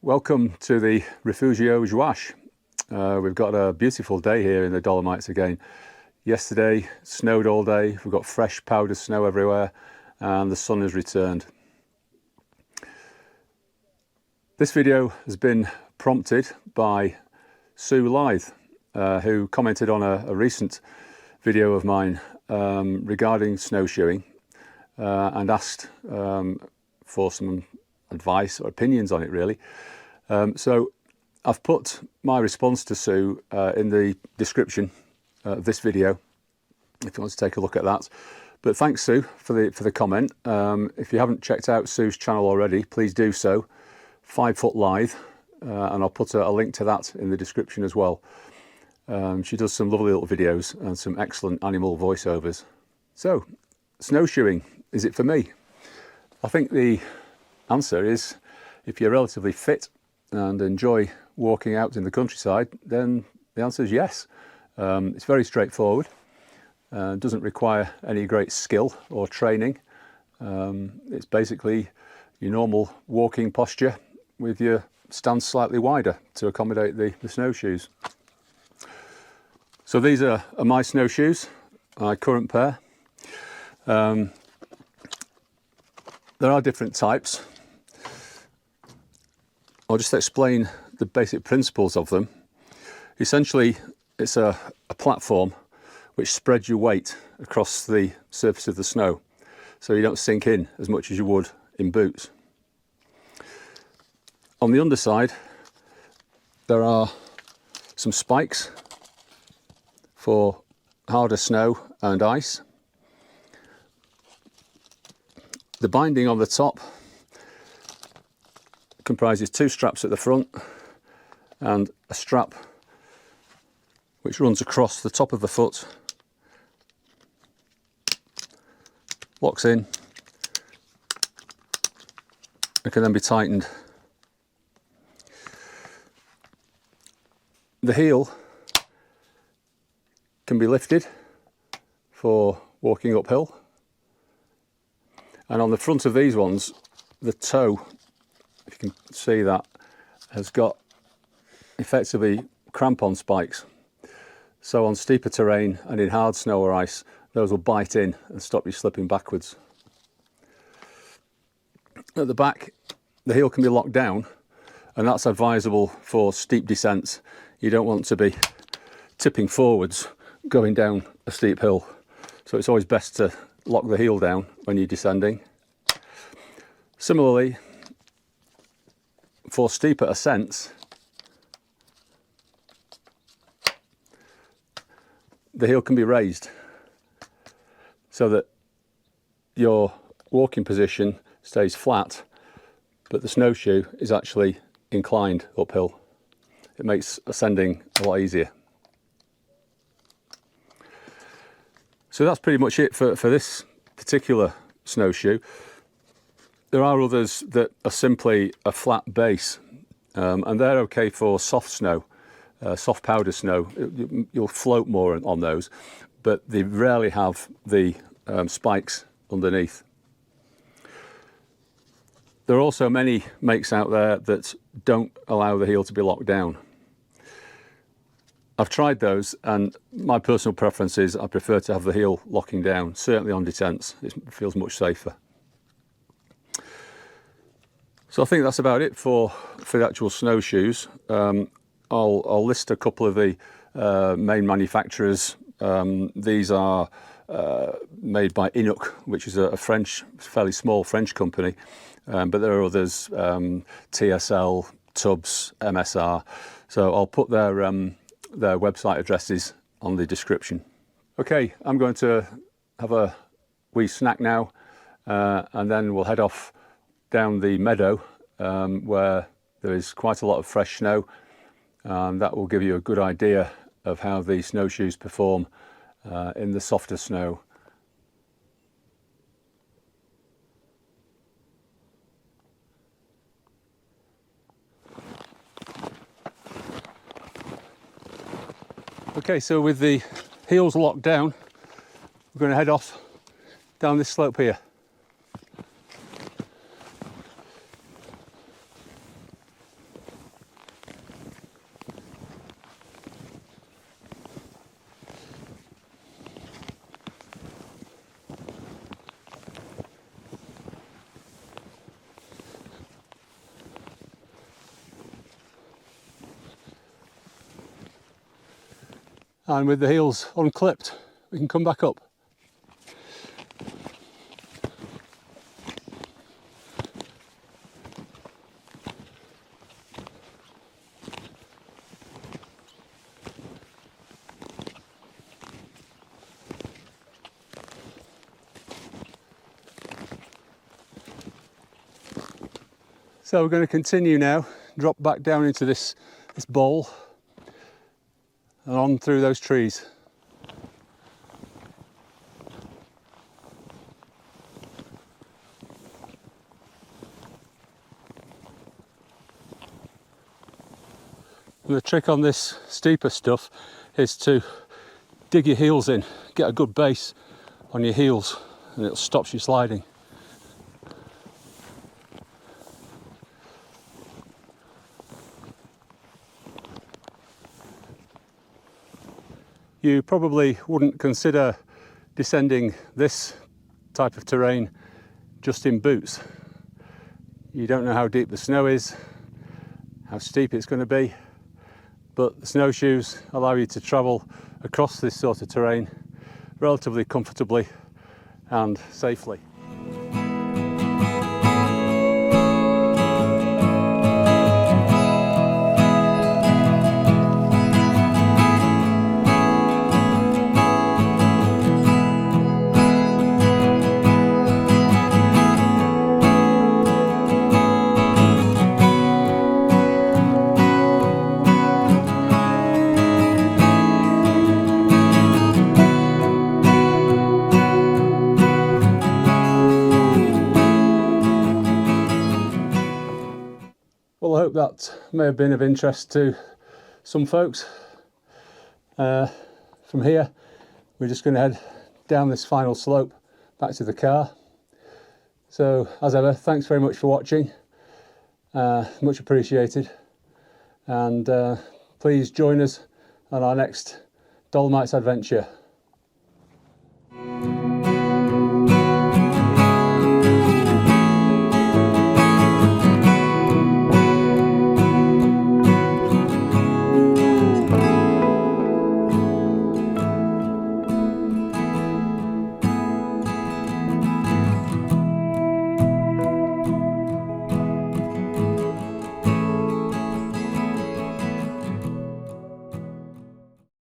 Welcome to the Refugio Joash. We've got a beautiful day here in the Dolomites again. Yesterday snowed all day, we've got fresh powdered snow everywhere and the sun has returned. This video has been prompted by Sue Lyth, who commented on a recent video of mine regarding snowshoeing and asked for some advice or opinions on it really. So I've put my response to Sue in the description of this video if you want to take a look at that. But thanks Sue for the comment. If you haven't checked out Sue's channel already, please do so. FOOTLyth, and I'll put a link to that in the description as well. She does some lovely little videos and some excellent animal voiceovers. So, snowshoeing, is it for me? I think the answer is, if you're relatively fit and enjoy walking out in the countryside, then the answer is yes. It's very straightforward, doesn't require any great skill or training. It's basically your normal walking posture with your stance slightly wider to accommodate the snowshoes. So these are my snowshoes, my current pair. There are different types. I'll just explain the basic principles of them. Essentially, it's a platform which spreads your weight across the surface of the snow, so you don't sink in as much as you would in boots. On the underside, there are some spikes for harder snow and ice. The binding on the top comprises two straps at the front and a strap which runs across the top of the foot, locks in and can then be tightened. The heel can be lifted for walking uphill, and on the front of these ones, the toe, if you can see that, has got effectively crampon spikes. So on steeper terrain and in hard snow or ice, those will bite in and stop you slipping backwards. At the back, the heel can be locked down, and that's advisable for steep descents. You don't want to be tipping forwards going down a steep hill. So it's always best to lock the heel down when you're descending. Similarly, for steeper ascents, the heel can be raised so that your walking position stays flat, but the snowshoe is actually inclined uphill. It makes ascending a lot easier. So that's pretty much it for this particular snowshoe. There are others that are simply a flat base, and they're okay for soft snow, soft powder snow. You'll float more on those, but they rarely have the spikes underneath. There are also many makes out there that don't allow the heel to be locked down. I've tried those, and my personal preference is I prefer to have the heel locking down, certainly on detents. It feels much safer. So I think that's about it for the actual snowshoes. I'll list a couple of the main manufacturers. These are made by Inuk, which is a French, fairly small French company, but there are others, TSL, Tubbs, MSR. So I'll put their website addresses on the description. Okay, I'm going to have a wee snack now, and then we'll head off down the meadow where there is quite a lot of fresh snow, and that will give you a good idea of how the snowshoes perform in the softer snow. Okay, so with the heels locked down, we're going to head off down this slope here. And with the heels unclipped, we can come back up. So we're going to continue now, drop back down into this bowl and on through those trees. And the trick on this steeper stuff is to dig your heels in, get a good base on your heels, and it stops you sliding. You probably wouldn't consider descending this type of terrain just in boots. You don't know how deep the snow is, how steep it's going to be, but the snowshoes allow you to travel across this sort of terrain relatively comfortably and safely. Well, I hope that may have been of interest to some folks. From here, we're just going to head down this final slope back to the car. So, as ever, thanks very much for watching. Much appreciated. And please join us on our next Dolomites adventure.